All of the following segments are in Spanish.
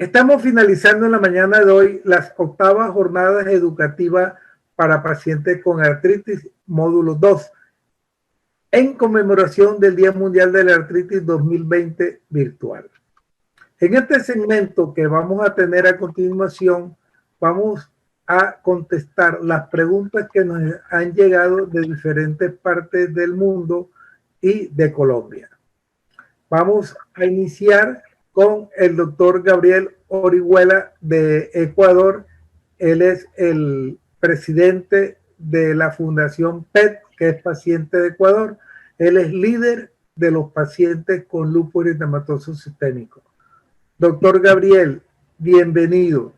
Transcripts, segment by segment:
Estamos finalizando en la mañana de hoy las octavas jornadas educativas para pacientes con artritis, módulo 2, en conmemoración del Día Mundial de la Artritis 2020 virtual. En este segmento que vamos a tener a continuación, vamos a contestar las preguntas que nos han llegado de diferentes partes del mundo y de Colombia. Vamos a iniciar con el doctor Gabriel Orihuela de Ecuador. Él es el presidente de la Fundación PET, que es Paciente de Ecuador. Él es líder de los pacientes con lupus eritematoso sistémico. Doctor Gabriel, bienvenido.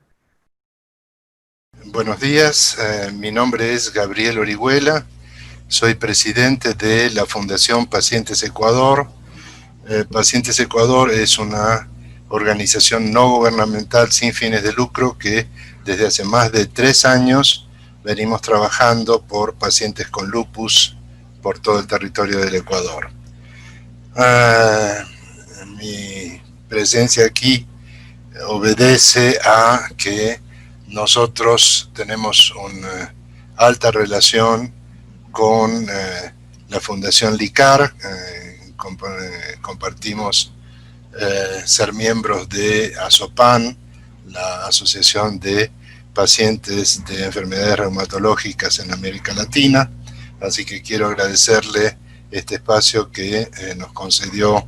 Buenos días, mi nombre es Gabriel Orihuela, soy presidente de la Fundación Pacientes Ecuador. Pacientes Ecuador es una organización no gubernamental sin fines de lucro que desde hace más de 3 años venimos trabajando por pacientes con lupus por todo el territorio del Ecuador. Mi presencia aquí obedece a que nosotros tenemos una alta relación con la Fundación LICAR, compartimos ser miembros de ASOPAN, la Asociación de Pacientes de Enfermedades Reumatológicas en América Latina, así que quiero agradecerle este espacio que nos concedió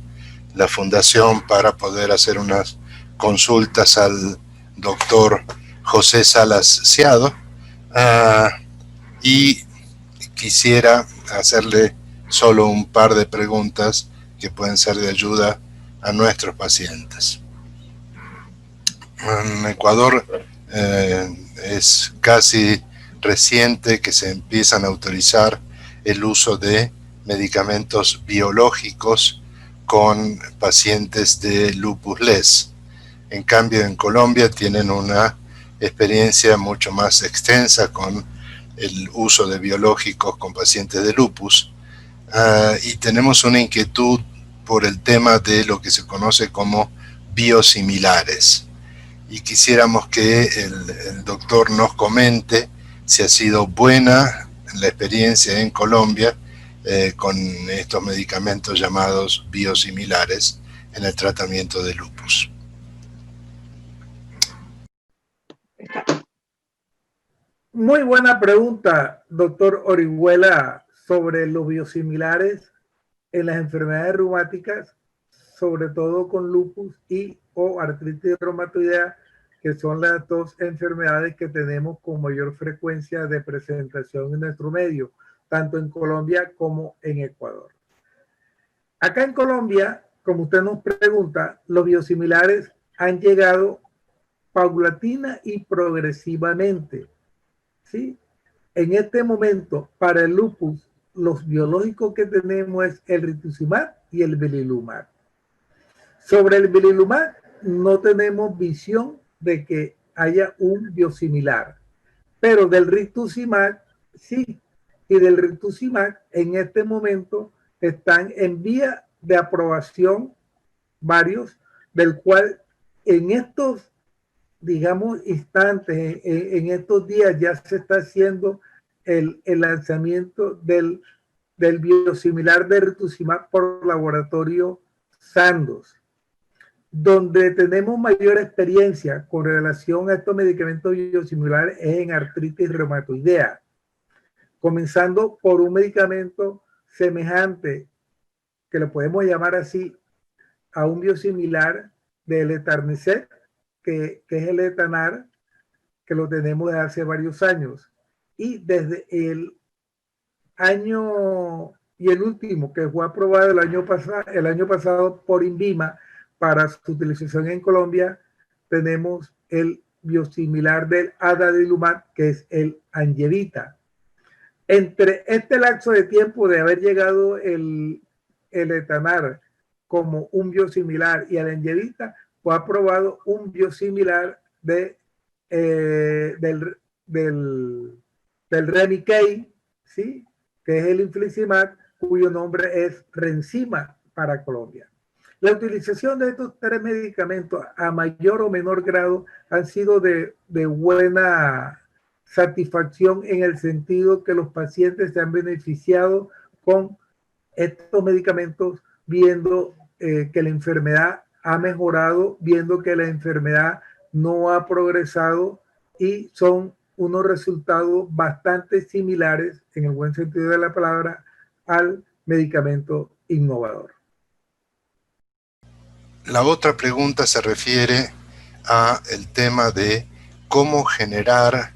la Fundación para poder hacer unas consultas al doctor José Salas Ciado, y quisiera hacerle solo un par de preguntas que pueden ser de ayuda a nuestros pacientes. En Ecuador es casi reciente que se empiezan a autorizar el uso de medicamentos biológicos con pacientes de lupus LES. En cambio, en Colombia tienen una experiencia mucho más extensa con el uso de biológicos con pacientes de lupus, y tenemos una inquietud por el tema de lo que se conoce como biosimilares. Y quisiéramos que el doctor nos comente si ha sido buena la experiencia en Colombia con estos medicamentos llamados biosimilares en el tratamiento de lupus. Muy buena pregunta, doctor Orihuela, sobre los biosimilares en las enfermedades reumáticas, sobre todo con lupus y o artritis reumatoidea, que son las dos enfermedades que tenemos con mayor frecuencia de presentación en nuestro medio, tanto en Colombia como en Ecuador. Acá en Colombia, como usted nos pregunta, los biosimilares han llegado paulatina y progresivamente, ¿sí? En este momento, para el lupus, los biológicos que tenemos es el rituximab y el belimumab. Sobre el belimumab no tenemos visión de que haya un biosimilar, pero del rituximab sí, y del rituximab en este momento están en vía de aprobación varios, del cual en estos, digamos, instantes, en estos días ya se está haciendo el lanzamiento del biosimilar de rituximab por laboratorio Sandoz, donde tenemos mayor experiencia con relación a estos medicamentos biosimilares es en artritis reumatoidea, comenzando por un medicamento semejante, que lo podemos llamar así, a un biosimilar del Etarnecet, que es el Etanar, que lo tenemos desde hace varios años. Y desde el año, y el último que fue aprobado el año pasado por INVIMA para su utilización en Colombia, tenemos el biosimilar del adalimumab, que es el Angevita. Entre este lapso de tiempo de haber llegado el Etanar como un biosimilar y el Angevita, fue aprobado un biosimilar del Remicade, ¿sí? Que es el infliximab, cuyo nombre es Rencima para Colombia. La utilización de estos 3 medicamentos a mayor o menor grado han sido de buena satisfacción en el sentido que los pacientes se han beneficiado con estos medicamentos viendo que la enfermedad ha mejorado, viendo que la enfermedad no ha progresado y son unos resultados bastante similares, en el buen sentido de la palabra, al medicamento innovador. La otra pregunta se refiere a el tema de cómo generar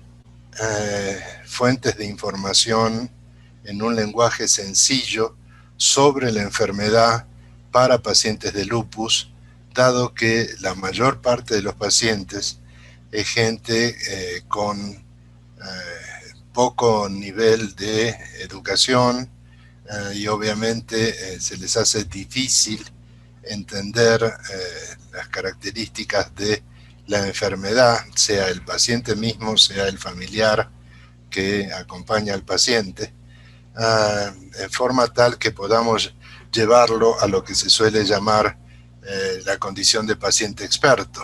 fuentes de información en un lenguaje sencillo sobre la enfermedad para pacientes de lupus, dado que la mayor parte de los pacientes es gente con poco nivel de educación y obviamente se les hace difícil entender las características de la enfermedad, sea el paciente mismo, sea el familiar que acompaña al paciente, en forma tal que podamos llevarlo a lo que se suele llamar la condición de paciente experto.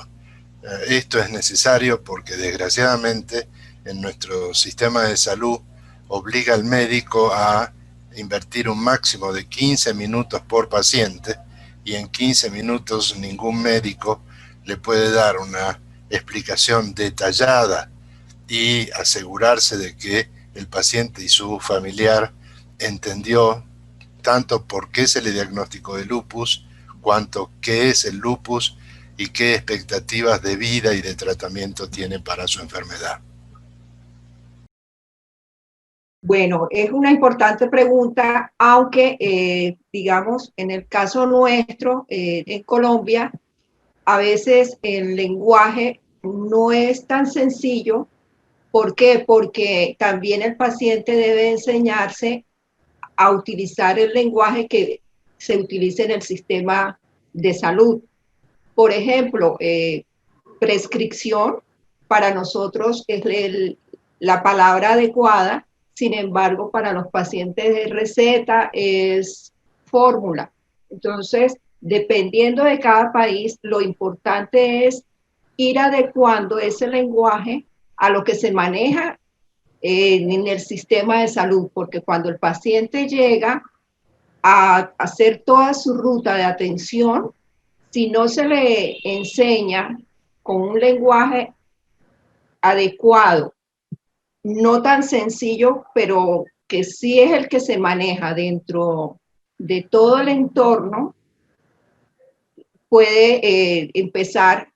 Esto es necesario porque desgraciadamente en nuestro sistema de salud obliga al médico a invertir un máximo de 15 minutos por paciente, y en 15 minutos ningún médico le puede dar una explicación detallada y asegurarse de que el paciente y su familiar entendió tanto por qué se le diagnosticó de lupus, cuanto qué es el lupus y qué expectativas de vida y de tratamiento tiene para su enfermedad. Bueno, es una importante pregunta, aunque digamos, en el caso nuestro, en Colombia, a veces el lenguaje no es tan sencillo. ¿Por qué? Porque también el paciente debe enseñarse a utilizar el lenguaje que se utiliza en el sistema de salud. Por ejemplo, prescripción para nosotros es la palabra adecuada. Sin embargo, para los pacientes de receta es fórmula. Entonces, dependiendo de cada país, lo importante es ir adecuando ese lenguaje a lo que se maneja en el sistema de salud, porque cuando el paciente llega a hacer toda su ruta de atención, si no se le enseña con un lenguaje adecuado, no tan sencillo, pero que sí es el que se maneja dentro de todo el entorno, puede empezar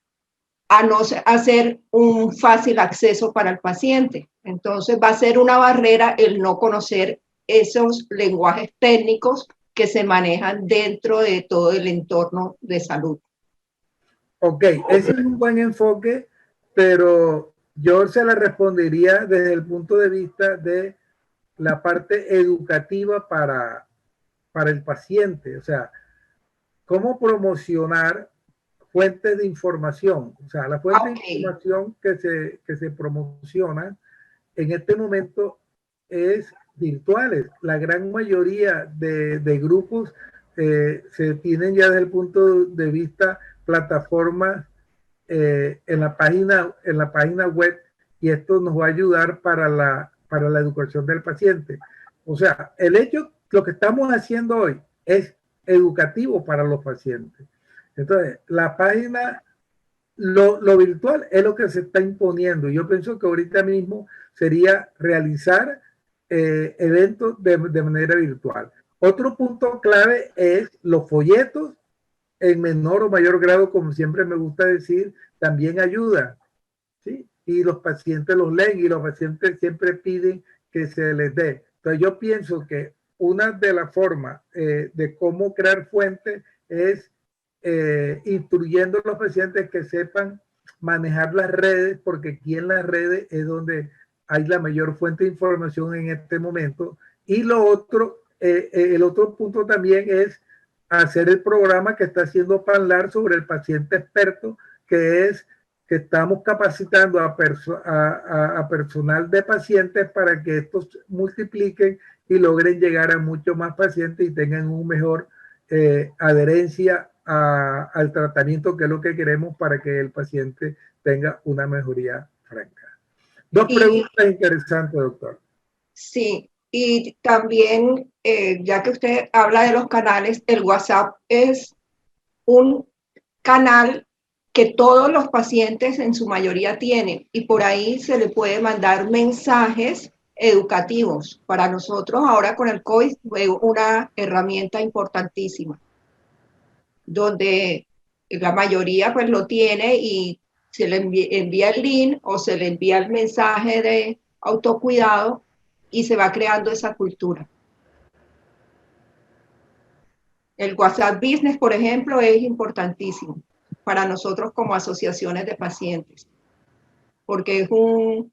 a no hacer un fácil acceso para el paciente. Entonces va a ser una barrera el no conocer esos lenguajes técnicos que se manejan dentro de todo el entorno de salud. Ok, ese es un buen enfoque, pero yo se la respondería desde el punto de vista de la parte educativa para el paciente. O sea, cómo promocionar fuentes de información. O sea, las fuentes de información que se promocionan en este momento es virtuales. La gran mayoría de grupos se tienen ya desde el punto de vista plataformas en la página web, y esto nos va a ayudar para la educación del paciente. O sea, lo que estamos haciendo hoy es educativo para los pacientes. Entonces, la página, lo virtual es lo que se está imponiendo. Yo pienso que ahorita mismo sería realizar eventos de manera virtual. Otro punto clave es los folletos en menor o mayor grado, como siempre me gusta decir, también ayuda, ¿sí? Y los pacientes los leen y los pacientes siempre piden que se les dé. Entonces yo pienso que una de las formas de cómo crear fuentes es instruyendo a los pacientes que sepan manejar las redes, porque aquí en las redes es donde hay la mayor fuente de información en este momento. Y lo otro, el otro punto también es hacer el programa que está haciendo Panlar sobre el paciente experto, que es que estamos capacitando a personal de pacientes para que estos multipliquen y logren llegar a muchos más pacientes y tengan un mejor adherencia al tratamiento, que es lo que queremos para que el paciente tenga una mejoría franca. Dos preguntas interesantes, doctor. Sí, y también, ya que usted habla de los canales, el WhatsApp es un canal que todos los pacientes en su mayoría tienen, y por ahí se le puede mandar mensajes educativos. Para nosotros ahora con el COVID fue una herramienta importantísima, donde la mayoría pues lo tiene y se le envía el link o se le envía el mensaje de autocuidado y se va creando esa cultura. El WhatsApp Business, por ejemplo, es importantísimo para nosotros como asociaciones de pacientes, porque es un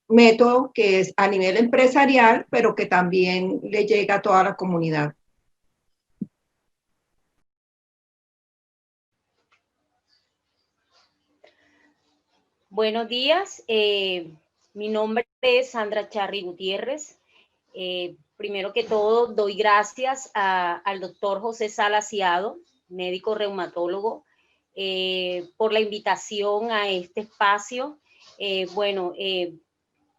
método que es a nivel empresarial, pero que también le llega a toda la comunidad. Buenos días, mi nombre es Sandra Charri Gutiérrez. Primero que todo, doy gracias al doctor José Salasiado, médico reumatólogo, por la invitación a este espacio.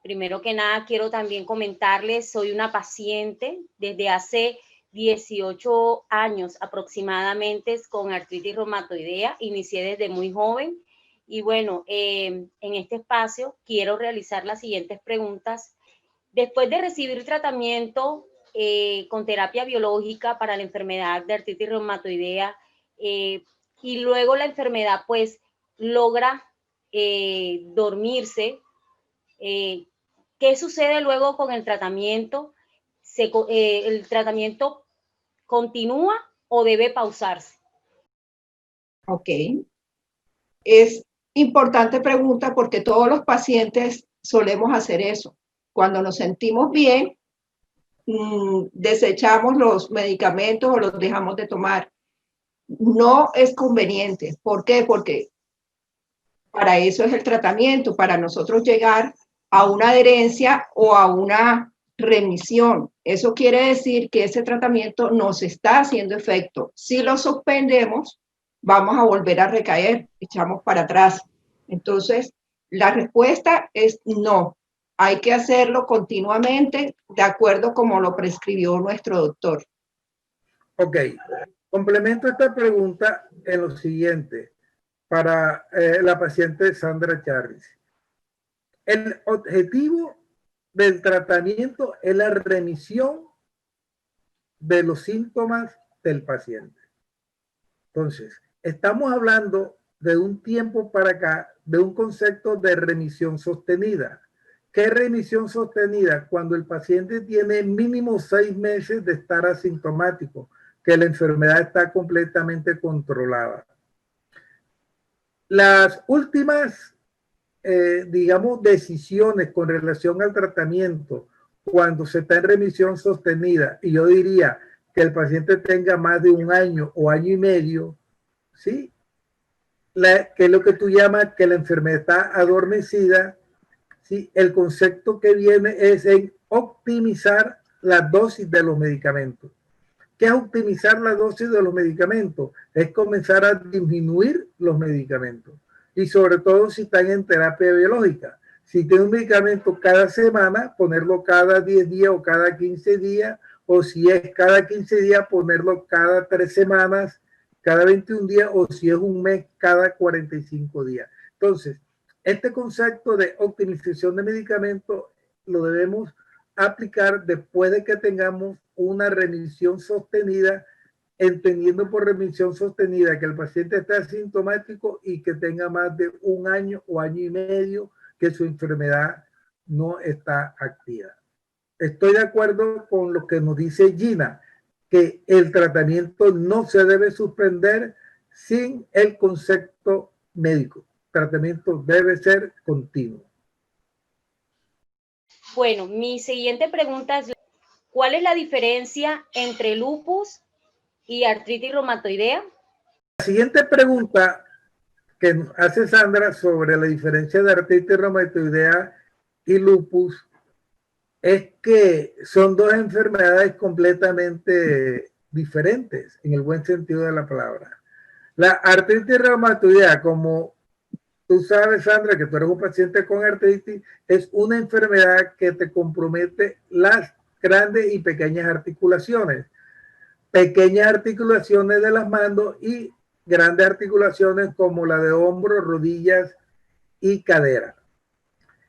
Primero que nada, quiero también comentarles, soy una paciente desde hace 18 años aproximadamente con artritis reumatoidea. Inicié desde muy joven. Y bueno, en este espacio quiero realizar las siguientes preguntas. Después de recibir tratamiento con terapia biológica para la enfermedad de artritis reumatoidea y luego la enfermedad pues logra dormirse, ¿qué sucede luego con el tratamiento? ¿El tratamiento continúa o debe pausarse? Ok. Es importante pregunta porque todos los pacientes solemos hacer eso. Cuando nos sentimos bien, desechamos los medicamentos o los dejamos de tomar. No es conveniente. ¿Por qué? Porque para eso es el tratamiento, para nosotros llegar a una adherencia o a una remisión. Eso quiere decir que ese tratamiento nos está haciendo efecto. Si lo suspendemos, vamos a volver a recaer, echamos para atrás. Entonces, la respuesta es no. Hay que hacerlo continuamente de acuerdo como lo prescribió nuestro doctor. Ok, complemento esta pregunta en lo siguiente para la paciente Sandra Charri. El objetivo del tratamiento es la remisión de los síntomas del paciente. Entonces, estamos hablando de un tiempo para acá de un concepto de remisión sostenida. ¿Qué es remisión sostenida? Cuando el paciente tiene mínimo 6 meses de estar asintomático, que la enfermedad está completamente controlada. Las últimas, digamos, decisiones con relación al tratamiento, cuando se está en remisión sostenida, y yo diría que el paciente tenga más de 1 año o año y medio, ¿sí? Que es lo que tú llamas que la enfermedad está adormecida, ¿sí? El concepto que viene es en optimizar la dosis de los medicamentos. ¿Qué es optimizar la dosis de los medicamentos? Es comenzar a disminuir los medicamentos. Y sobre todo si están en terapia biológica. Si tiene un medicamento cada semana, ponerlo cada 10 días o cada 15 días, o si es cada 15 días, ponerlo cada 3 semanas, cada 21 días, o si es un mes, cada 45 días. Entonces, este concepto de optimización de medicamentos lo debemos aplicar después de que tengamos una remisión sostenida, entendiendo por remisión sostenida que el paciente está asintomático y que tenga más de 1 año o año y medio que su enfermedad no está activa. Estoy de acuerdo con lo que nos dice Gina, que el tratamiento no se debe suspender sin el concepto médico. El tratamiento debe ser continuo. Bueno, mi siguiente pregunta es, ¿cuál es la diferencia entre lupus y artritis reumatoidea? La siguiente pregunta que nos hace Sandra sobre la diferencia de artritis reumatoidea y lupus es que son dos enfermedades completamente diferentes en el buen sentido de la palabra. La artritis reumatoidea, como tú sabes, Sandra, que tú eres un paciente con artritis, es una enfermedad que te compromete las grandes y pequeñas articulaciones. Pequeñas articulaciones de las manos y grandes articulaciones como la de hombros, rodillas y cadera.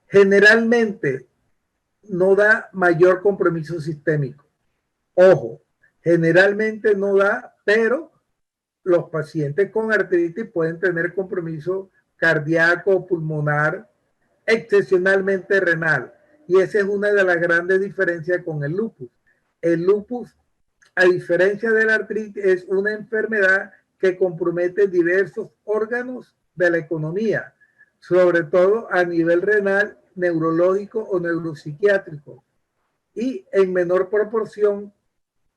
Generalmente no da mayor compromiso sistémico. Ojo, generalmente no da, pero los pacientes con artritis pueden tener compromiso cardíaco, pulmonar, excepcionalmente renal. Y esa es una de las grandes diferencias con el lupus. El lupus, a diferencia de la artritis, es una enfermedad que compromete diversos órganos de la economía, sobre todo a nivel renal, neurológico o neuropsiquiátrico, y en menor proporción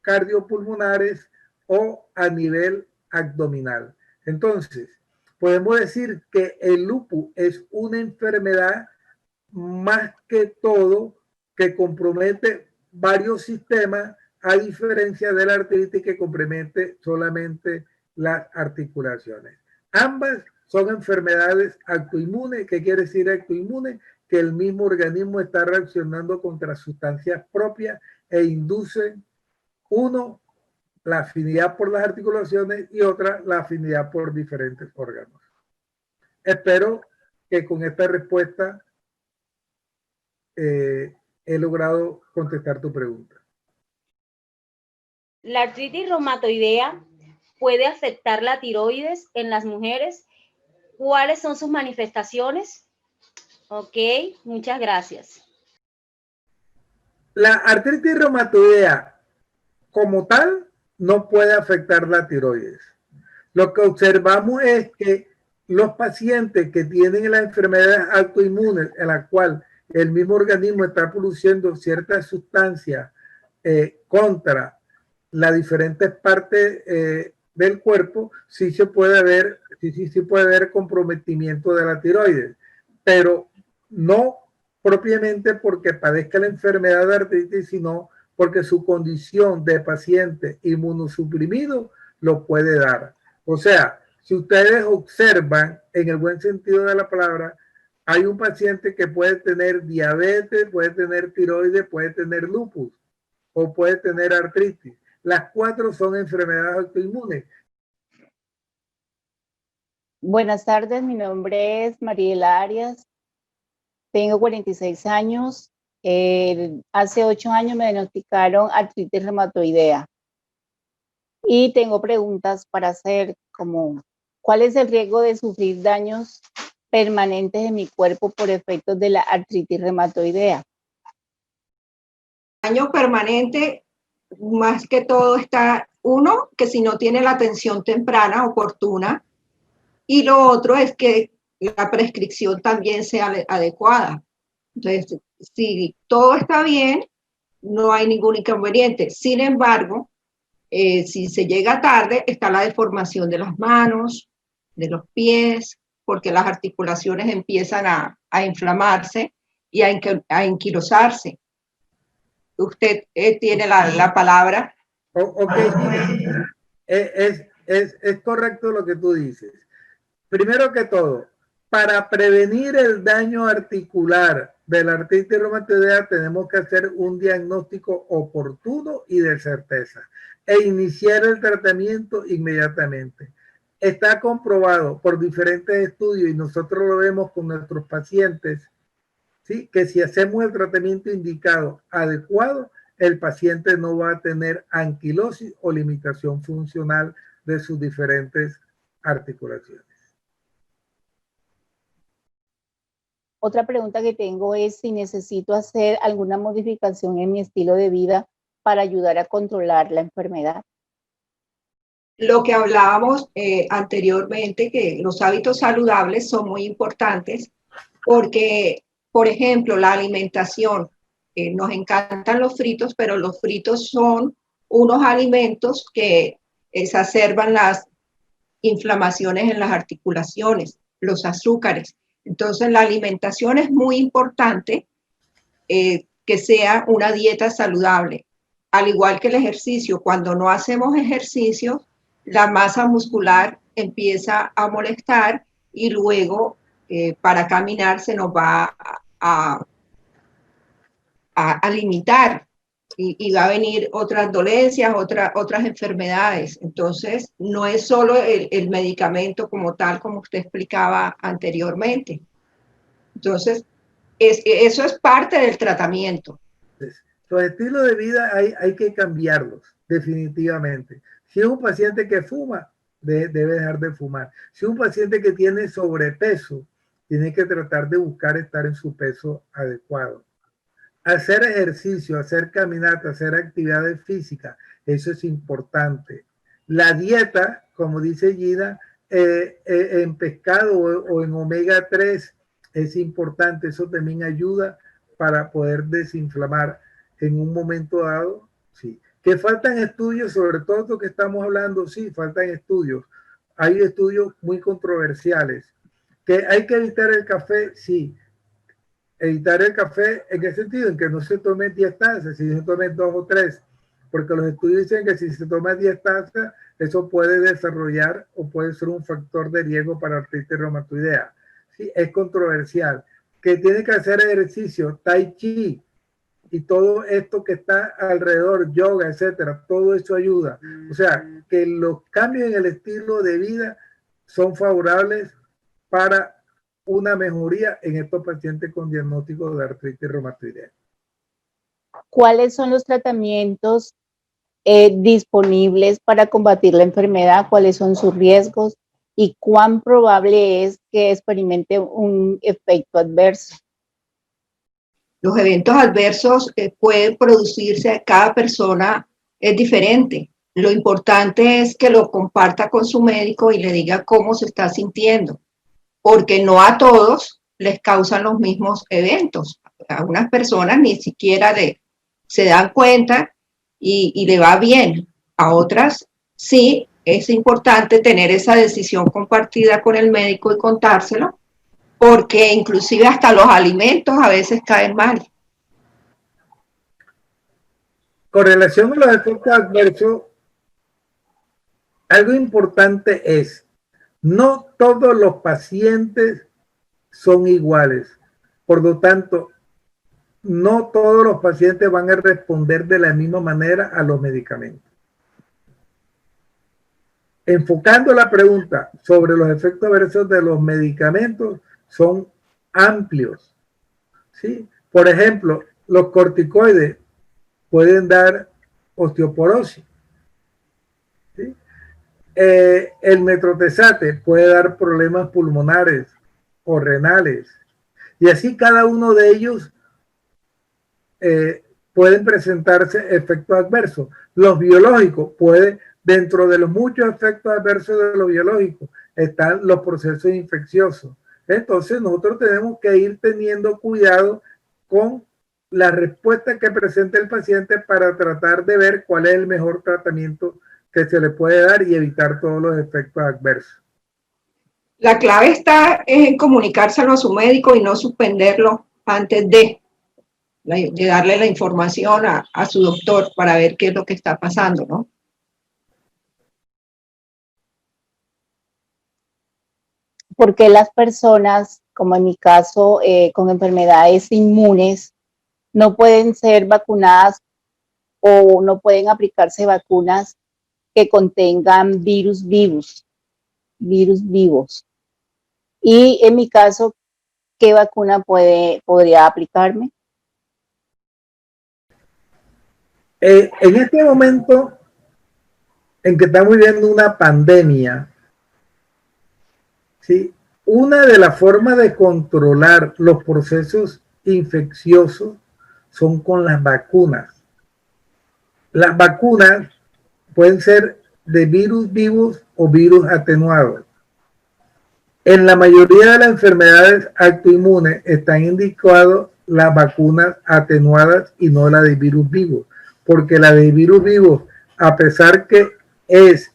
cardiopulmonares o a nivel abdominal. Entonces, podemos decir que el lupus es una enfermedad más que todo que compromete varios sistemas, a diferencia de la artritis que compromete solamente las articulaciones. Ambas son enfermedades autoinmunes. ¿Qué quiere decir autoinmune? Que el mismo organismo está reaccionando contra sustancias propias e inducen, uno, la afinidad por las articulaciones y otra, la afinidad por diferentes órganos. Espero que con esta respuesta he logrado contestar tu pregunta. La artritis reumatoidea puede afectar la tiroides en las mujeres. ¿Cuáles son sus manifestaciones? Ok, muchas gracias. La artritis reumatoidea como tal no puede afectar la tiroides. Lo que observamos es que los pacientes que tienen las enfermedades autoinmunes en la cual el mismo organismo está produciendo ciertas sustancias contra las diferentes partes del cuerpo, sí puede haber comprometimiento de la tiroides, pero no propiamente porque padezca la enfermedad de artritis, sino porque su condición de paciente inmunosuprimido lo puede dar. O sea, si ustedes observan en el buen sentido de la palabra, hay un paciente que puede tener diabetes, puede tener tiroides, puede tener lupus o puede tener artritis. Las cuatro son enfermedades autoinmunes. Buenas tardes, mi nombre es Mariela Arias, tengo 46 años. Hace 8 años me diagnosticaron artritis reumatoidea y tengo preguntas para hacer, como ¿cuál es el riesgo de sufrir daños permanentes en mi cuerpo por efectos de la artritis reumatoidea? Daño permanente, más que todo está, uno, que si no tiene la atención temprana, oportuna, y lo otro es que la prescripción también sea adecuada. Entonces, si todo está bien, no hay ningún inconveniente. Sin embargo, si se llega tarde, está la deformación de las manos, de los pies, porque las articulaciones empiezan a inflamarse y a anquilosarse. Usted tiene la palabra. Ok, es correcto lo que tú dices. Primero que todo, para prevenir el daño articular de la artritis reumatoidea tenemos que hacer un diagnóstico oportuno y de certeza e iniciar el tratamiento inmediatamente. Está comprobado por diferentes estudios y nosotros lo vemos con nuestros pacientes, ¿sí? Que si hacemos el tratamiento indicado, adecuado, el paciente no va a tener anquilosis o limitación funcional de sus diferentes articulaciones. Otra pregunta que tengo es si necesito hacer alguna modificación en mi estilo de vida para ayudar a controlar la enfermedad. Lo que hablábamos anteriormente, que los hábitos saludables son muy importantes porque, por ejemplo, la alimentación, nos encantan los fritos, pero los fritos son unos alimentos que exacerban las inflamaciones en las articulaciones, los azúcares. Entonces, la alimentación es muy importante, que sea una dieta saludable. al igual que el ejercicio, cuando no hacemos ejercicio, la masa muscular empieza a molestar y luego para caminar se nos va a limitar y va a venir otras dolencias, otras enfermedades. Entonces, no es solo el medicamento como tal, como usted explicaba anteriormente. Entonces, eso es parte del tratamiento. Los estilos de vida hay que cambiarlos, definitivamente. Si es un paciente que fuma, debe dejar de fumar. Si es un paciente que tiene sobrepeso, tiene que tratar de buscar estar en su peso adecuado. Hacer ejercicio, hacer caminata, hacer actividades físicas, eso es importante. La dieta, como dice Gina, en pescado o en omega 3 es importante, eso también ayuda para poder desinflamar en un momento dado. Sí. Que faltan estudios sobre todo lo que estamos hablando, sí, faltan estudios. Hay estudios muy controversiales. Que hay que evitar el café, sí. Evitar el café, ¿en qué sentido? En que no se tome 10 tazas, si se tomen 2 o 3, porque los estudios dicen que si se toma 10 tazas, eso puede desarrollar o puede ser un factor de riesgo para artritis reumatoidea. Sí, es controversial. Que tiene que hacer ejercicio, tai chi y todo esto que está alrededor, yoga, etcétera, todo eso ayuda. O sea, que los cambios en el estilo de vida son favorables para una mejoría en estos pacientes con diagnóstico de artritis reumatoidea. ¿Cuáles son los tratamientos disponibles para combatir la enfermedad? ¿Cuáles son sus riesgos? ¿Y cuán probable es que experimente un efecto adverso? Los eventos adversos pueden producirse, cada persona es diferente. Lo importante es que lo comparta con su médico y le diga cómo se está sintiendo, porque no a todos les causan los mismos eventos. A unas personas ni siquiera se dan cuenta y le va bien. A otras sí es importante tener esa decisión compartida con el médico y contárselo, porque inclusive hasta los alimentos a veces caen mal. Con relación a los efectos adversos, algo importante es, no todos los pacientes son iguales. Por lo tanto, no todos los pacientes van a responder de la misma manera a los medicamentos. Enfocando la pregunta sobre los efectos adversos de los medicamentos, son amplios, ¿sí? Por ejemplo, los corticoides pueden dar osteoporosis, ¿sí? El metrotexate puede dar problemas pulmonares o renales, y así cada uno de ellos pueden presentarse efectos adversos. Los biológicos pueden, dentro de los muchos efectos adversos de los biológicos, están los procesos infecciosos. Entonces nosotros tenemos que ir teniendo cuidado con la respuesta que presenta el paciente para tratar de ver cuál es el mejor tratamiento que se le puede dar y evitar todos los efectos adversos. La clave está en comunicárselo a su médico y no suspenderlo antes de darle la información a su doctor para ver qué es lo que está pasando, ¿no? Porque las personas, como en mi caso, con enfermedades inmunes, no pueden ser vacunadas o no pueden aplicarse vacunas que contengan virus vivos. Y en mi caso, ¿qué vacuna podría aplicarme? En este momento en que estamos viviendo una pandemia, ¿sí? Una de las formas de controlar los procesos infecciosos son con las vacunas. Las vacunas pueden ser de virus vivos o virus atenuados. En la mayoría de las enfermedades autoinmunes están indicadas las vacunas atenuadas y no la de virus vivos, porque la de virus vivos, a pesar que es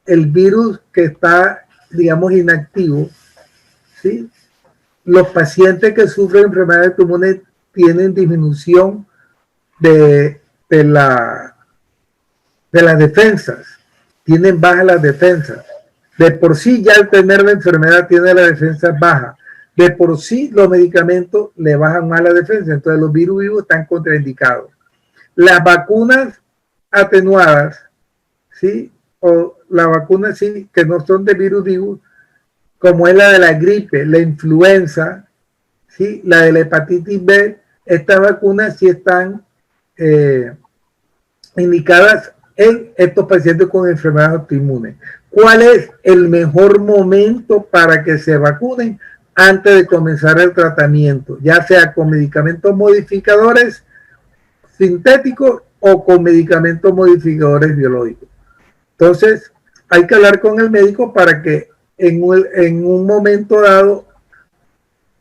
el virus que está, digamos, inactivo, ¿sí? Los pacientes que sufren enfermedades autoinmunes tienen disminución de la de las defensas, tienen bajas las defensas. De por sí ya al tener la enfermedad tiene la defensa baja. De por sí los medicamentos le bajan más la defensa, entonces los virus vivos están contraindicados. Las vacunas atenuadas, ¿sí? O las vacunas sí, que no son de virus vivos, como es la de la gripe, la influenza, ¿sí? La de la hepatitis B, estas vacunas sí están indicadas en estos pacientes con enfermedades autoinmunes. ¿Cuál es el mejor momento para que se vacunen? Antes de comenzar el tratamiento, ya sea con medicamentos modificadores sintéticos o con medicamentos modificadores biológicos. Entonces, hay que hablar con el médico para que en un momento dado,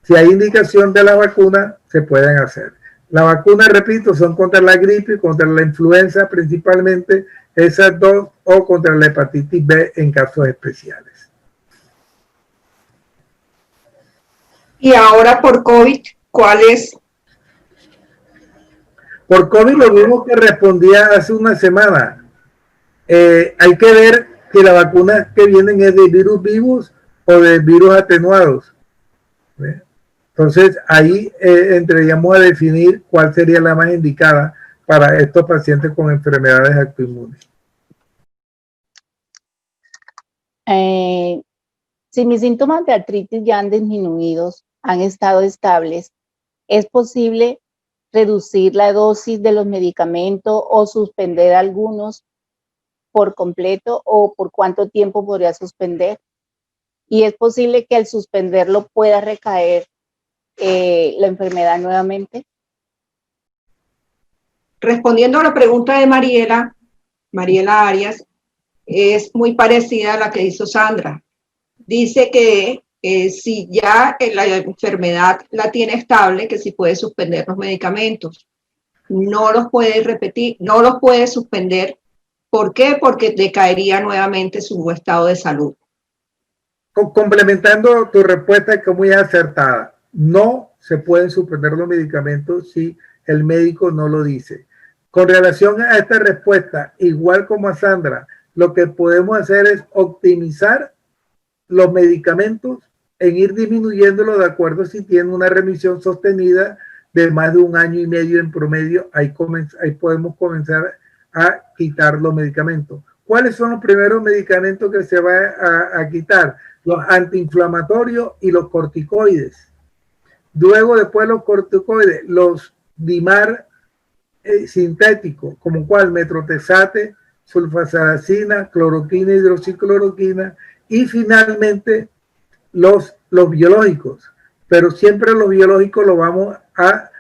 si hay indicación de la vacuna, se pueden hacer. La vacuna, repito, son contra la gripe, contra la influenza principalmente, esas dos, o contra la hepatitis B en casos especiales. Y ahora por COVID, ¿cuál es? Por COVID lo mismo que respondía hace una semana. Hay que ver que las vacunas que vienen es de virus vivos o de virus atenuados. Entonces ahí entraríamos a definir cuál sería la más indicada para estos pacientes con enfermedades autoinmunes. Si mis síntomas de artritis ya han disminuido, han estado estables, ¿es posible reducir la dosis de los medicamentos o suspender algunos por completo, o por cuánto tiempo podría suspender? Y es posible que al suspenderlo pueda recaer la enfermedad nuevamente. Respondiendo a la pregunta de Mariela Arias, es muy parecida a la que hizo Sandra. Dice que si ya la enfermedad la tiene estable, que si puede suspender los medicamentos. No los puede repetir, no los puede suspender. ¿Por qué? Porque decaería nuevamente su estado de salud. Complementando tu respuesta, que es muy acertada, no se pueden suspender los medicamentos si el médico no lo dice. Con relación a esta respuesta, igual como a Sandra, lo que podemos hacer es optimizar los medicamentos en ir disminuyéndolo de acuerdo si tiene una remisión sostenida de más de 1 año y medio en promedio. Ahí podemos comenzar a quitar los medicamentos. ¿Cuáles son los primeros medicamentos que se va a quitar? Los antiinflamatorios y los corticoides. Luego, después los corticoides, los DIMAR sintéticos, como cuál, metrotexate, sulfasalazina, cloroquina, hidroxicloroquina, y finalmente los biológicos. Pero siempre los biológicos los vamos a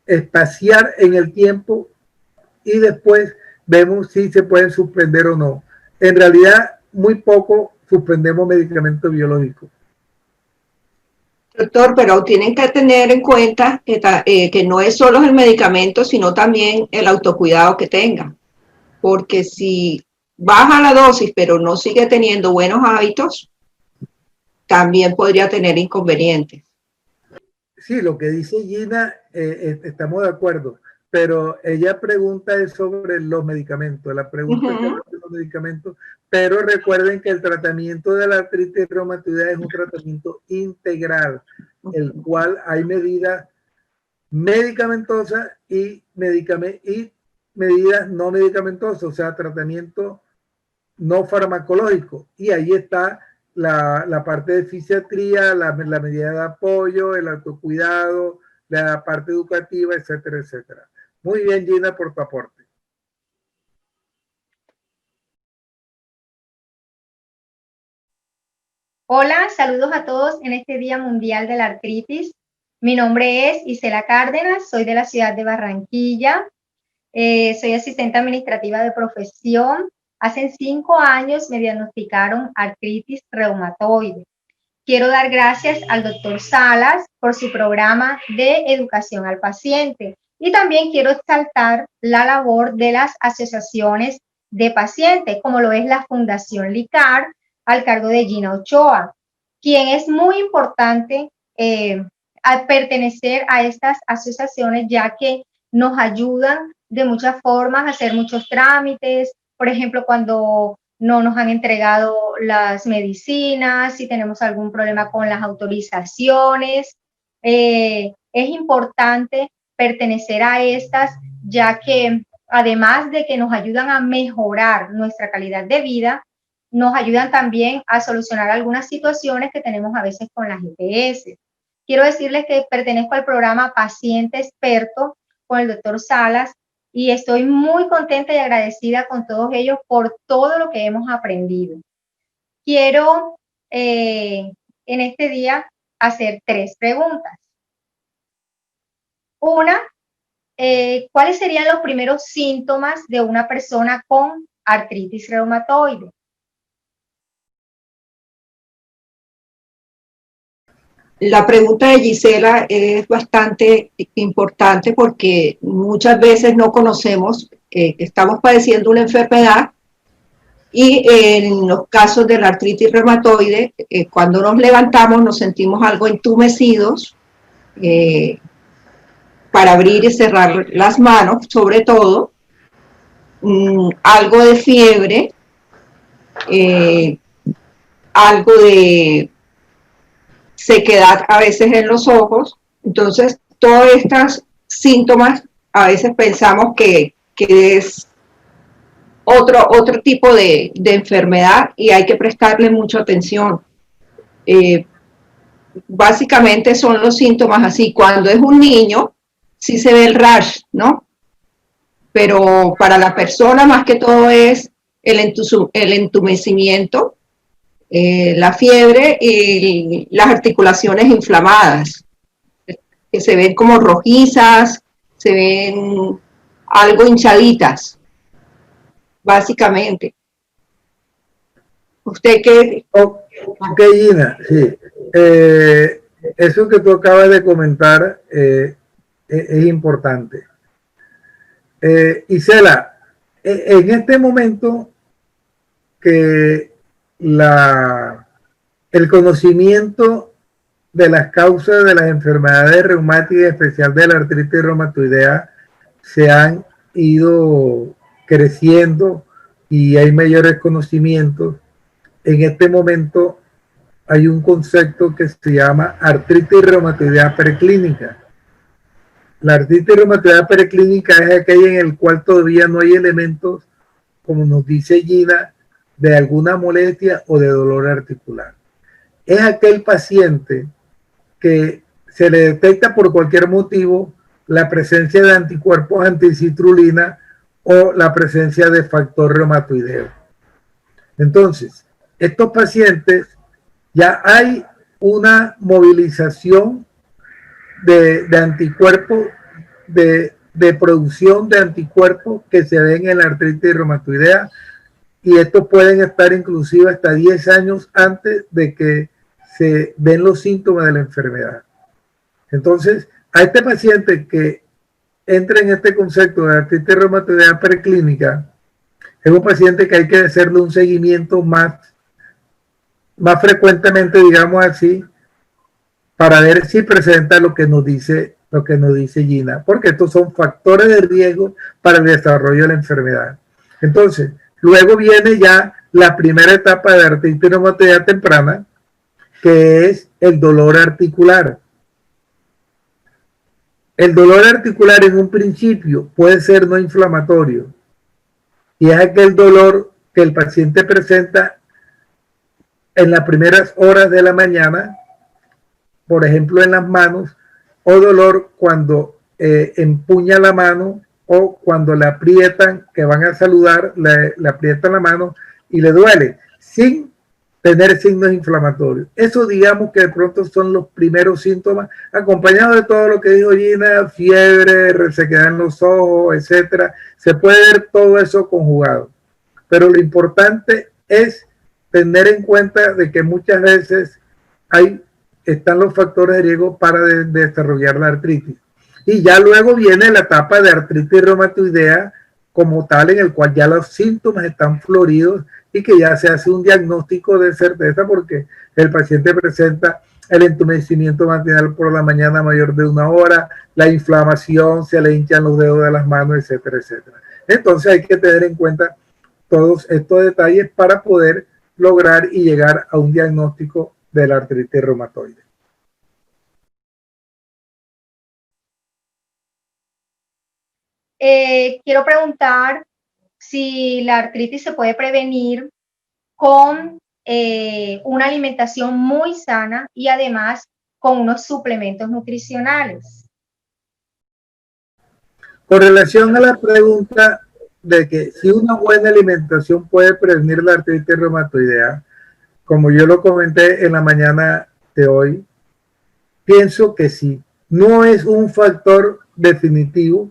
espaciar en el tiempo y después vemos si se pueden suspender o no. En realidad, muy poco suspendemos medicamentos biológicos. Doctor, pero tienen que tener en cuenta que no es solo el medicamento, sino también el autocuidado que tenga. Porque si baja la dosis, pero no sigue teniendo buenos hábitos, también podría tener inconvenientes. Sí, lo que dice Gina, estamos de acuerdo, pero ella pregunta es sobre los medicamentos, la pregunta es sobre los medicamentos, pero recuerden que el tratamiento de la artritis reumatoidea es un tratamiento integral, el cual hay medidas medicamentosas y medidas no medicamentosas, o sea, tratamiento no farmacológico, y ahí está la parte de fisiatría, la medida de apoyo, el autocuidado, la parte educativa, etcétera, etcétera. Muy bien, Gina, por tu aporte. Hola, saludos a todos en este Día Mundial de la Artritis. Mi nombre es Isela Cárdenas, soy de la ciudad de Barranquilla. Soy asistente administrativa de profesión. Hace 5 años me diagnosticaron artritis reumatoide. Quiero dar gracias al doctor Salas por su programa de educación al paciente. Y también quiero exaltar la labor de las asociaciones de pacientes, como lo es la Fundación LICAR, al cargo de Gina Ochoa, quien es muy importante al pertenecer a estas asociaciones, ya que nos ayudan de muchas formas a hacer muchos trámites por ejemplo, cuando no nos han entregado las medicinas, si tenemos algún problema con las autorizaciones. Es importante pertenecer a estas, ya que además de que nos ayudan a mejorar nuestra calidad de vida, nos ayudan también a solucionar algunas situaciones que tenemos a veces con las EPS. Quiero decirles que pertenezco al programa Paciente Experto con el doctor Salas y estoy muy contenta y agradecida con todos ellos por todo lo que hemos aprendido. Quiero en este día hacer 3 preguntas. Una, ¿cuáles serían los primeros síntomas de una persona con artritis reumatoide? La pregunta de Gisela es bastante importante porque muchas veces no conocemos que estamos padeciendo una enfermedad y en los casos de la artritis reumatoide, cuando nos levantamos nos sentimos algo entumecidos para abrir y cerrar las manos, sobre todo, algo de fiebre, algo de sequedad a veces en los ojos. Entonces, todos estos síntomas a veces pensamos que es otro tipo de enfermedad y hay que prestarle mucha atención. Básicamente son los síntomas así. Cuando es un niño, sí se ve el rash, ¿no? Pero para la persona más que todo es el entumecimiento, la fiebre y las articulaciones inflamadas, que se ven como rojizas, se ven algo hinchaditas, básicamente. ¿Usted qué? Ok, Gina, sí. Eso que tú acabas de comentar es importante. Isela, en este momento que el conocimiento de las causas de las enfermedades reumáticas, especial de la artritis reumatoidea, se han ido creciendo y hay mayores conocimientos. En este momento hay un concepto que se llama artritis reumatoidea preclínica. La artritis reumatoidea preclínica es aquella en el cual todavía no hay elementos, como nos dice Gina, de alguna molestia o de dolor articular. Es aquel paciente que se le detecta por cualquier motivo la presencia de anticuerpos anticitrulina o la presencia de factor reumatoideo. Entonces, estos pacientes ya hay una movilización de anticuerpos, de producción de anticuerpos que se ven en la artritis reumatoidea, y estos pueden estar inclusive hasta 10 años antes de que se den los síntomas de la enfermedad. Entonces, a este paciente que entra en este concepto de artritis reumatoidea preclínica, es un paciente que hay que hacerle un seguimiento más frecuentemente, digamos así, para ver si presenta lo que nos dice Gina, porque estos son factores de riesgo para el desarrollo de la enfermedad. Entonces, luego viene ya la primera etapa de artritis reumatoidea temprana, que es el dolor articular. El dolor articular en un principio puede ser no inflamatorio y es aquel dolor que el paciente presenta en las primeras horas de la mañana, por ejemplo en las manos, o dolor cuando empuña la mano o cuando le aprietan, que van a saludar, le aprietan la mano y le duele, sin tener signos inflamatorios. Eso digamos que de pronto son los primeros síntomas, acompañados de todo lo que dijo Gina, fiebre, resequedad en los ojos, etcétera. Se puede ver todo eso conjugado. Pero lo importante es tener en cuenta de que muchas veces están los factores de riesgo para desarrollar la artritis. Y ya luego viene la etapa de artritis reumatoidea como tal, en el cual ya los síntomas están floridos y que ya se hace un diagnóstico de certeza porque el paciente presenta el entumecimiento matinal por la mañana mayor de 1 hora, la inflamación, se le hinchan los dedos de las manos, etcétera, etcétera. Entonces hay que tener en cuenta todos estos detalles para poder lograr y llegar a un diagnóstico de la artritis reumatoide. Quiero preguntar si la artritis se puede prevenir con una alimentación muy sana y además con unos suplementos nutricionales. Con relación a la pregunta de que si una buena alimentación puede prevenir la artritis reumatoidea, como yo lo comenté en la mañana de hoy, pienso que sí. No es un factor definitivo,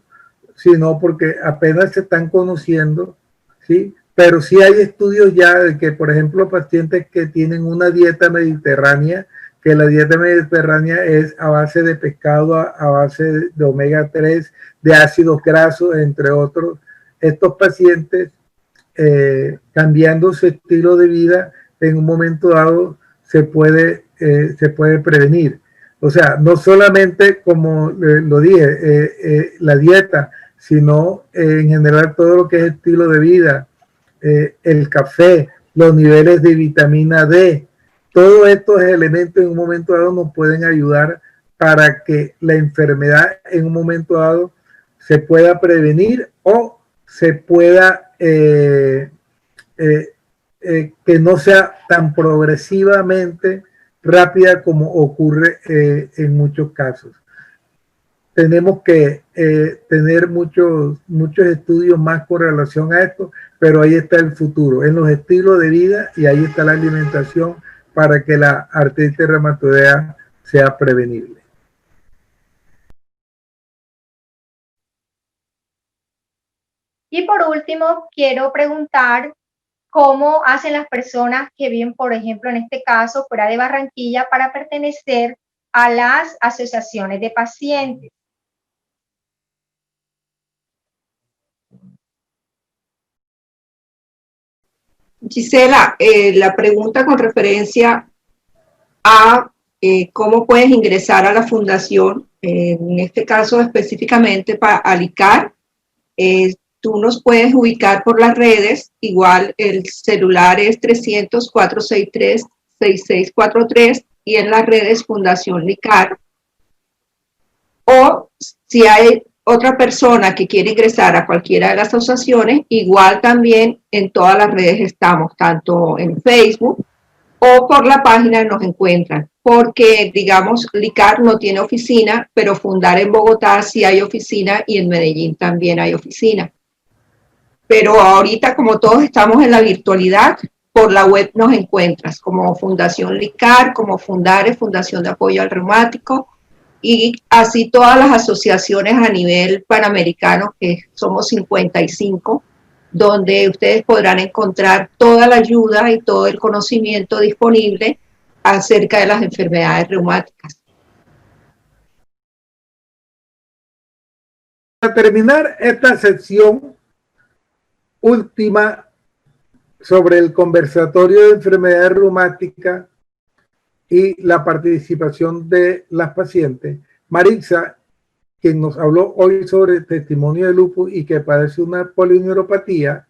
sino porque apenas se están conociendo, ¿sí? Pero sí hay estudios ya de que, por ejemplo, pacientes que tienen una dieta mediterránea, que la dieta mediterránea es a base de pescado, a base de omega 3, de ácidos grasos, entre otros, estos pacientes cambiando su estilo de vida en un momento dado se puede prevenir. O sea, no solamente como lo dije, la dieta, sino en general todo lo que es estilo de vida, el café, los niveles de vitamina D, todos estos elementos en un momento dado nos pueden ayudar para que la enfermedad en un momento dado se pueda prevenir o se pueda que no sea tan progresivamente rápida como ocurre en muchos casos. Tenemos que tener muchos estudios más con relación a esto, pero ahí está el futuro, en los estilos de vida, y ahí está la alimentación para que la artritis reumatoidea sea prevenible. Y por último, quiero preguntar cómo hacen las personas que viven, por ejemplo, en este caso, fuera de Barranquilla, para pertenecer a las asociaciones de pacientes. Gisela, la pregunta con referencia a cómo puedes ingresar a la fundación, en este caso específicamente para Alicar, tú nos puedes ubicar por las redes, igual el celular es 300-463-6643 y en las redes Fundación Licar. O si hay otra persona que quiere ingresar a cualquiera de las asociaciones, igual también en todas las redes estamos, tanto en Facebook o por la página nos encuentran, porque digamos Licar no tiene oficina, pero Fundar en Bogotá sí hay oficina y en Medellín también hay oficina. Pero ahorita como todos estamos en la virtualidad, por la web nos encuentras como Fundación Licar, como Fundare, Fundación de Apoyo al Reumático, y así todas las asociaciones a nivel panamericano, que somos 55, donde ustedes podrán encontrar toda la ayuda y todo el conocimiento disponible acerca de las enfermedades reumáticas. Para terminar esta sección última sobre el conversatorio de enfermedades reumáticas y la participación de las pacientes, Maritza, quien nos habló hoy sobre el testimonio de lupus y que padece una polineuropatía,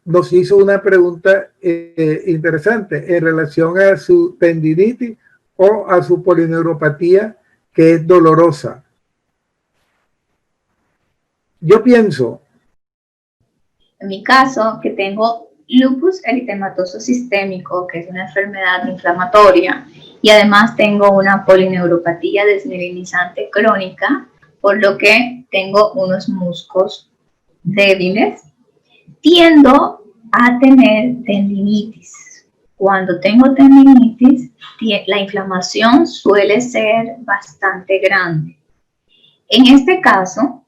nos hizo una pregunta interesante en relación a su tendinitis o a su polineuropatía, que es dolorosa. Yo pienso, en mi caso, que tengo lupus eritematoso sistémico, que es una enfermedad inflamatoria, y además tengo una polineuropatía desmielinizante crónica, por lo que tengo unos músculos débiles. Tiendo a tener tendinitis. Cuando tengo tendinitis, la inflamación suele ser bastante grande. En este caso,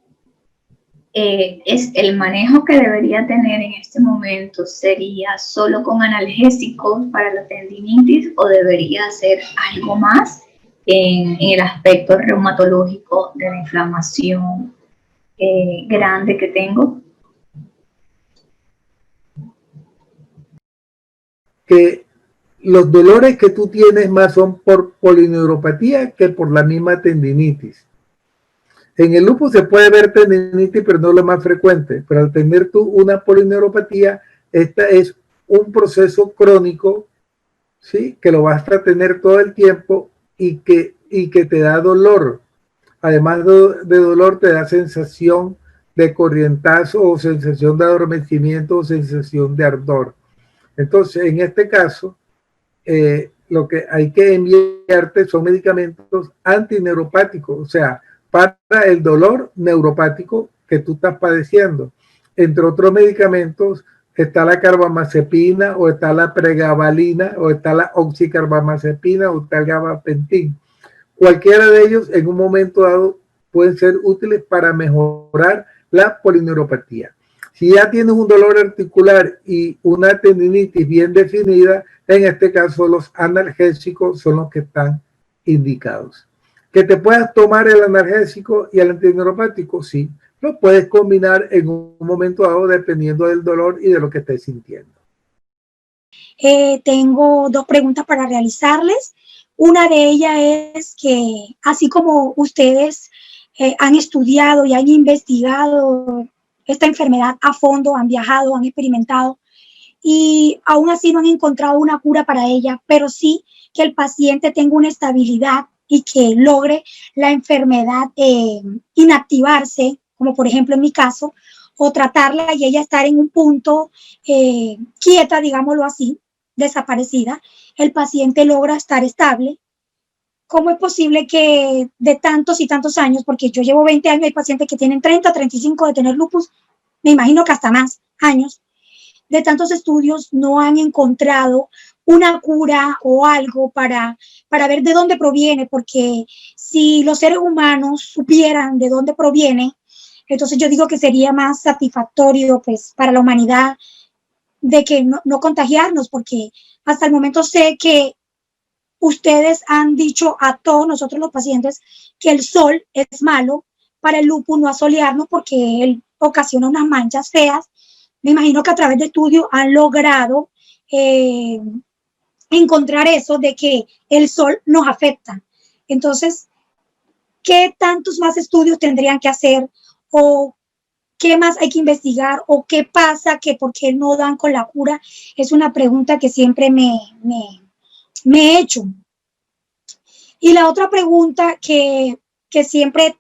es el manejo que debería tener en este momento sería solo con analgésicos para la tendinitis o debería hacer algo más en el aspecto reumatológico de la inflamación grande que tengo. Que los dolores que tú tienes más son por polineuropatía que por la misma tendinitis. En el lupus se puede ver tendinitis, pero no es lo más frecuente. Pero al tener tú una polineuropatía, esta es un proceso crónico, ¿sí? Que lo vas a tener todo el tiempo y que te da dolor. Además de dolor, te da sensación de corrientazo o sensación de adormecimiento o sensación de ardor. Entonces, en este caso, lo que hay que enviarte son medicamentos antineuropáticos, o sea, para el dolor neuropático que tú estás padeciendo. Entre otros medicamentos está la carbamazepina, o está la pregabalina, o está la oxicarbamazepina, o está el gabapentin. Cualquiera de ellos en un momento dado pueden ser útiles para mejorar la polineuropatía. Si ya tienes un dolor articular y una tendinitis bien definida, en este caso los analgésicos son los que están indicados. ¿Que te puedas tomar el analgésico y el antineuropático? Sí, lo puedes combinar en un momento dado dependiendo del dolor y de lo que estés sintiendo. Tengo dos preguntas para realizarles. Una de ellas es que, así como ustedes han estudiado y han investigado esta enfermedad a fondo, han viajado, han experimentado, y aún así no han encontrado una cura para ella, pero sí que el paciente tenga una estabilidad y que logre la enfermedad inactivarse, como por ejemplo en mi caso, o tratarla y ella estar en un punto quieta, digámoslo así, desaparecida, el paciente logra estar estable. ¿Cómo es posible que de tantos y tantos años, porque yo llevo 20 años, hay pacientes que tienen 30, 35 de tener lupus, me imagino que hasta más años, de tantos estudios no han encontrado una cura o algo para ver de dónde proviene? Porque si los seres humanos supieran de dónde proviene, entonces yo digo que sería más satisfactorio pues para la humanidad de que no contagiarnos, porque hasta el momento sé que ustedes han dicho a todos nosotros los pacientes que el sol es malo para el lupus, no asolearnos porque él ocasiona unas manchas feas. Me imagino que a través de estudios han logrado encontrar eso de que el sol nos afecta. Entonces, ¿qué tantos más estudios tendrían que hacer? ¿O qué más hay que investigar? ¿O qué pasa que por qué no dan con la cura? Es una pregunta que siempre me he hecho. Y la otra pregunta que siempre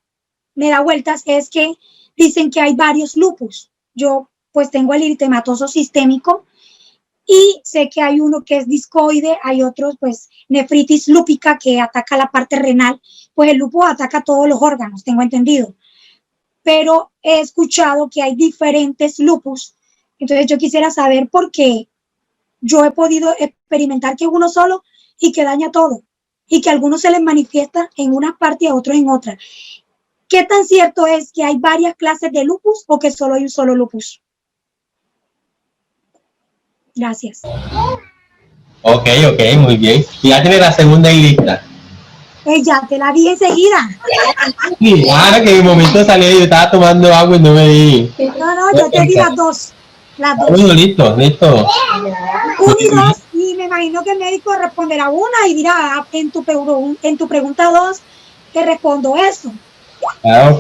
me da vueltas es que dicen que hay varios lupus. Yo pues tengo el eritematoso sistémico y sé que hay uno que es discoide, hay otros pues nefritis lúpica que ataca la parte renal, pues el lupus ataca todos los órganos, tengo entendido. Pero he escuchado que hay diferentes lupus, entonces yo quisiera saber por qué yo he podido experimentar que uno solo y que daña todo, y que a algunos se les manifiesta en una parte y a otros en otra. ¿Qué tan cierto es que hay varias clases de lupus o que solo hay un solo lupus? Gracias. Ok, muy bien. Y ya tiene la segunda en lista. Ya te la di enseguida. Sí, claro que en el momento salí y yo estaba tomando agua y no me di. No, yo te di las dos. Bueno, listo. Una y dos, y me imagino que el médico responderá una y dirá, en tu pregunta 2, te respondo eso. Claro.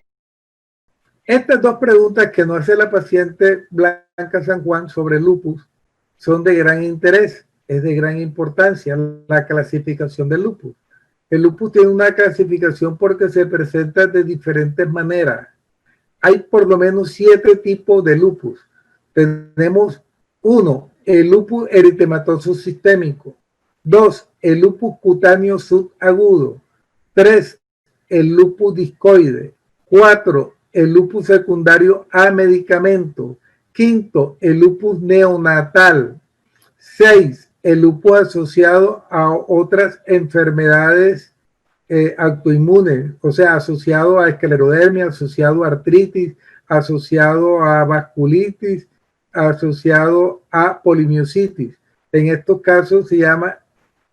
Estas dos preguntas que nos hace la paciente Blanca San Juan sobre lupus son de gran interés, es de gran importancia la clasificación del lupus. El lupus tiene una clasificación porque se presenta de diferentes maneras. Hay por lo menos 7 tipos de lupus. Tenemos 1, el lupus eritematoso sistémico. 2, el lupus cutáneo subagudo. 3, el lupus discoide. 4, el lupus secundario a medicamento. 5, el lupus neonatal. 6, el lupus asociado a otras enfermedades autoinmunes, o sea, asociado a esclerodermia, asociado a artritis, asociado a vasculitis, asociado a polimiositis. En estos casos se llama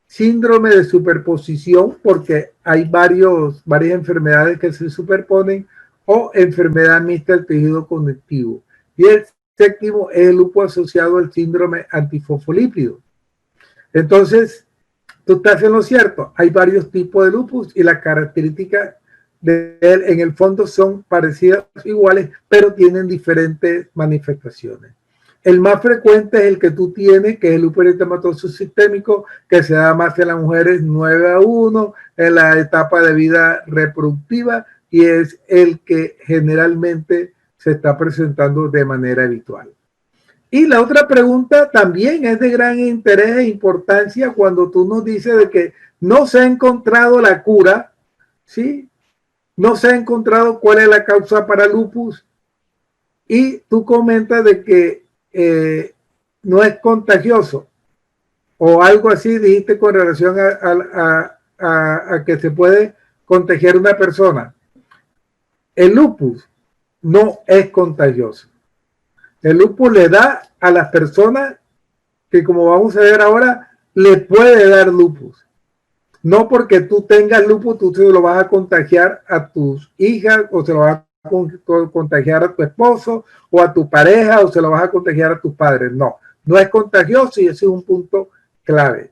síndrome de superposición porque hay varias enfermedades que se superponen, o enfermedad mixta del tejido conectivo. Y el séptimo es el lupus asociado al síndrome antifosfolípido. Entonces, tú estás en lo cierto. Hay varios tipos de lupus y las características de él en el fondo son parecidas, iguales, pero tienen diferentes manifestaciones. El más frecuente es el que tú tienes, que es el lupus eritematoso sistémico, que se da más en las mujeres 9-1, en la etapa de vida reproductiva, y es el que generalmente se está presentando de manera habitual. Y la otra pregunta también es de gran interés e importancia cuando tú nos dices de que no se ha encontrado la cura, ¿sí? No se ha encontrado cuál es la causa para lupus, y tú comentas de que no es contagioso o algo así, dijiste con relación a que se puede contagiar una persona. El lupus no es contagioso. El lupus le da a las personas que, como vamos a ver ahora, le puede dar lupus. No porque tú tengas lupus, tú se lo vas a contagiar a tus hijas, o se lo vas a contagiar a tu esposo, o a tu pareja, o se lo vas a contagiar a tus padres. No, no es contagioso, y ese es un punto clave.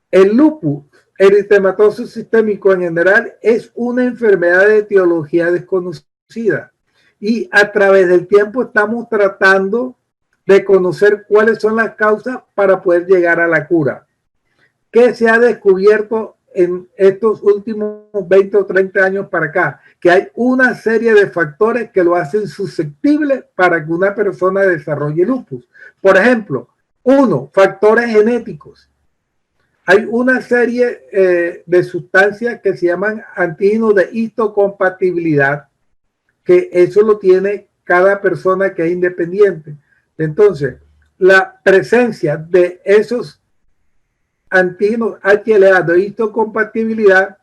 El lupus eritematoso sistémico en general es una enfermedad de etiología desconocida, y a través del tiempo estamos tratando de conocer cuáles son las causas para poder llegar a la cura. ¿Qué se ha descubierto en estos últimos 20 o 30 años para acá? Que hay una serie de factores que lo hacen susceptible para que una persona desarrolle lupus. Por ejemplo, factores genéticos. Hay una serie de sustancias que se llaman antígenos de histocompatibilidad, que eso lo tiene cada persona que es independiente. Entonces, la presencia de esos antígenos HLA de histocompatibilidad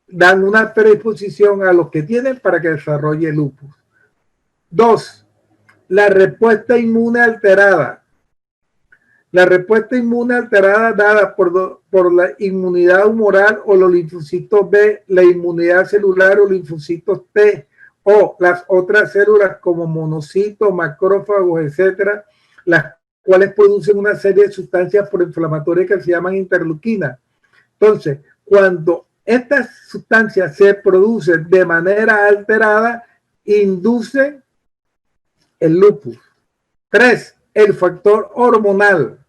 dan una predisposición a los que tienen para que desarrolle lupus. 2, la respuesta inmune alterada. La respuesta inmune alterada dada por la inmunidad humoral o los linfocitos B, la inmunidad celular o linfocitos T, o las otras células como monocitos, macrófagos, etcétera, las cuales producen una serie de sustancias proinflamatorias que se llaman interleuquinas. Entonces, cuando estas sustancias se producen de manera alterada, inducen el lupus. 3, el factor hormonal.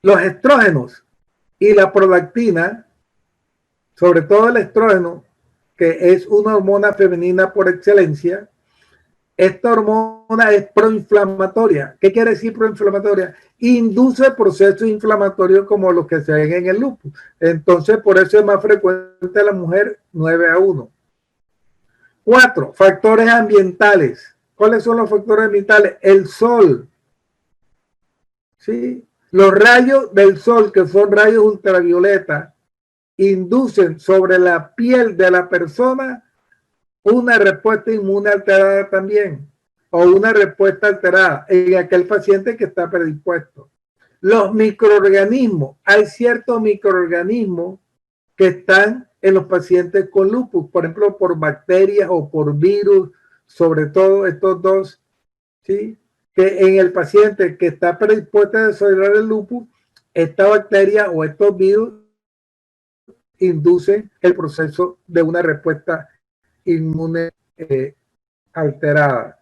Los estrógenos y la prolactina, sobre todo el estrógeno, que es una hormona femenina por excelencia, esta hormona es proinflamatoria. ¿Qué quiere decir proinflamatoria? Induce procesos inflamatorios como los que se ven en el lupus. Entonces, por eso es más frecuente en la mujer 9-1. 4, factores ambientales. ¿Cuáles son los factores ambientales? El sol. ¿Sí? Los rayos del sol, que son rayos ultravioleta, inducen sobre la piel de la persona una respuesta inmune alterada también, o una respuesta alterada en aquel paciente que está predispuesto. Los microorganismos, hay ciertos microorganismos que están en los pacientes con lupus, por ejemplo, por bacterias o por virus, sobre todo estos dos, ¿sí? Que en el paciente que está predispuesto a desarrollar el lupus, esta bacteria o estos virus inducen el proceso de una respuesta inmune alterada.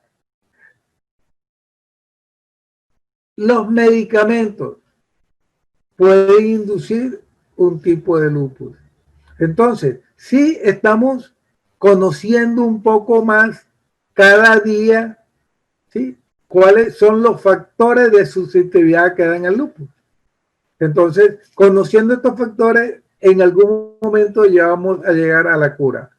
Los medicamentos pueden inducir un tipo de lupus. Entonces, sí estamos conociendo un poco más cada día, ¿sí?, cuáles son los factores de susceptibilidad que dan al lupus. Entonces, conociendo estos factores, en algún momento ya vamos a llegar a la cura.